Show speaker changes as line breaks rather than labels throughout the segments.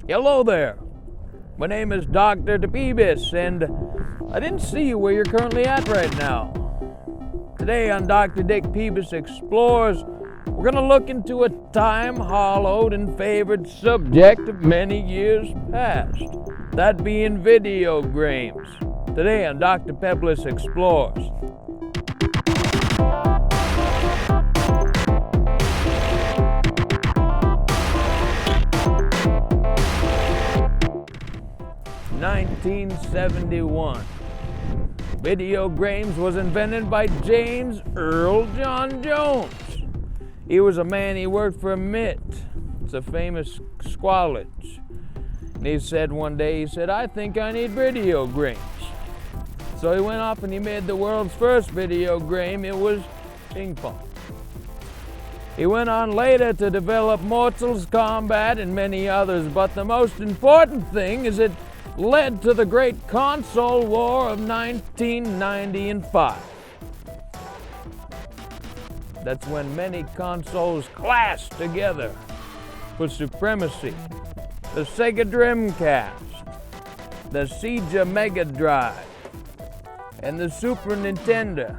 Hello there. My name is Dr. Pebis, and I didn't see where you're currently at right now. Today on Dr. Dick Pebis Explores, we're going to look into a time-hollowed and favored subject of many years past, that being video games. Today on Dr. Pebis Explores. (1971). Video games was invented by James Earl John Jones. He was a man, he worked for Mitt. It's a famous squalage. And he said one day, I think I need video games. So he went off and he made the world's first video game. It was ping pong. He went on later to develop Mortal Kombat and many others, but the most important thing is it led to the great console war of 1995. That's when many consoles clashed together for supremacy. The Sega Dreamcast, the Sega Mega Drive, and the Super Nintendo.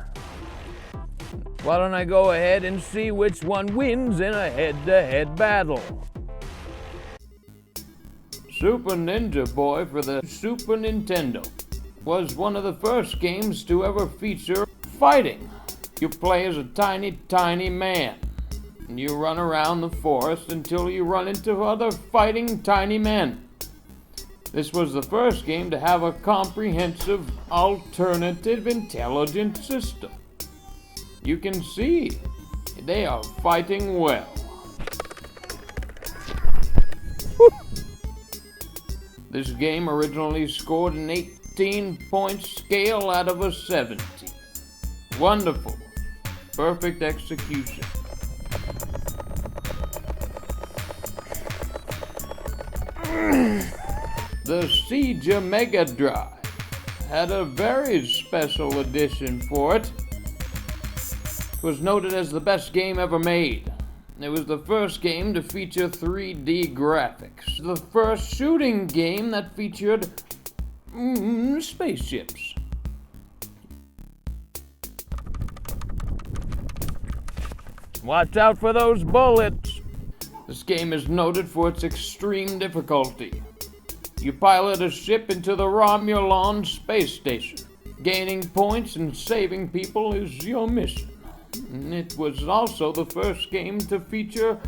Why don't I go ahead and see which one wins in a head-to-head battle? Super Ninja Boy for the Super Nintendo was one of the first games to ever feature fighting. You play as a tiny man, and you run around the forest until you run into other fighting tiny men. This was the first game to have a comprehensive alternative intelligence system. You can see they are fighting well. This game originally scored an 18-point scale out of a 70. Wonderful. Perfect execution. The Sega Mega Drive had a very special edition for it. It was noted as the best game ever made. It was the first game to feature 3D graphics. The first shooting game that featured spaceships. Watch out for those bullets. This game is noted for its extreme difficulty. You pilot a ship into the Romulan space station. Gaining points and saving people is your mission. It was also the first game to feature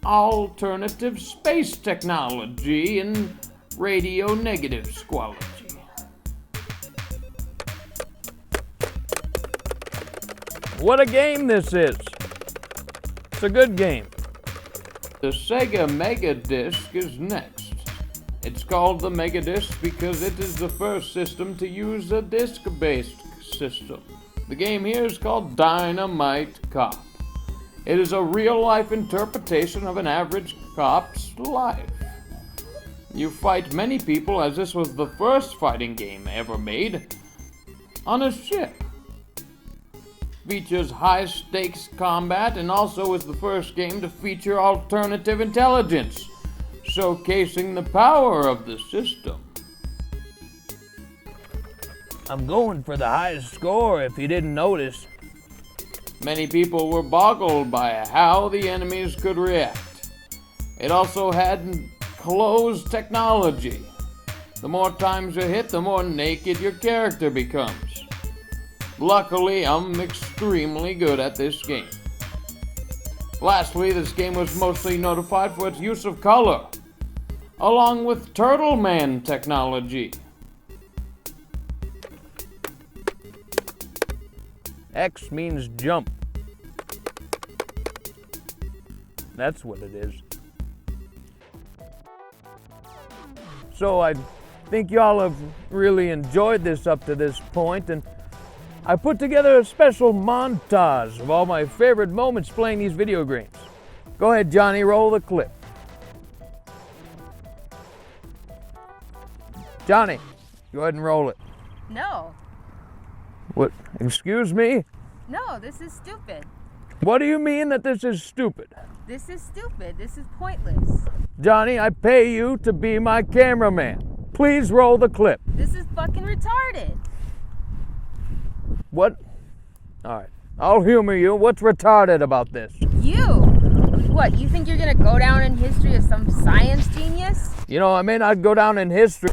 alternative space technology and radio negative squality. What a game this is! It's a good game. The Sega Mega Disc is next. It's called the Mega Disc because it is the first system to use a disc-based system. The game here is called Dynamite Cop. It is a real-life interpretation of an average cop's life. You fight many people, as this was the first fighting game ever made, on a ship. Features high-stakes combat and also is the first game to feature alternative intelligence, showcasing the power of the system. I'm going for the highest score if you didn't notice. Many people were boggled by how the enemies could react. It also had closed technology. The more times you hit, the more naked your character becomes. Luckily, I'm extremely good at this game. Lastly, this game was mostly notified for its use of color, along with Turtle Man technology. X means jump. That's what it is. So I think y'all have really enjoyed this up to this point, and I put together a special montage of all my favorite moments playing these video games. Go ahead, Johnny, roll the clip. Johnny, go ahead and roll it.
No.
What? Excuse me?
No, this is stupid.
What do you mean that this is stupid?
This is stupid. This is pointless.
Johnny, I pay you to be my cameraman. Please roll the clip.
This is fucking retarded.
What? All right, I'll humor you. What's retarded about this?
You? What, you think you're gonna go down in history as some science genius?
You know, I may not go down in history.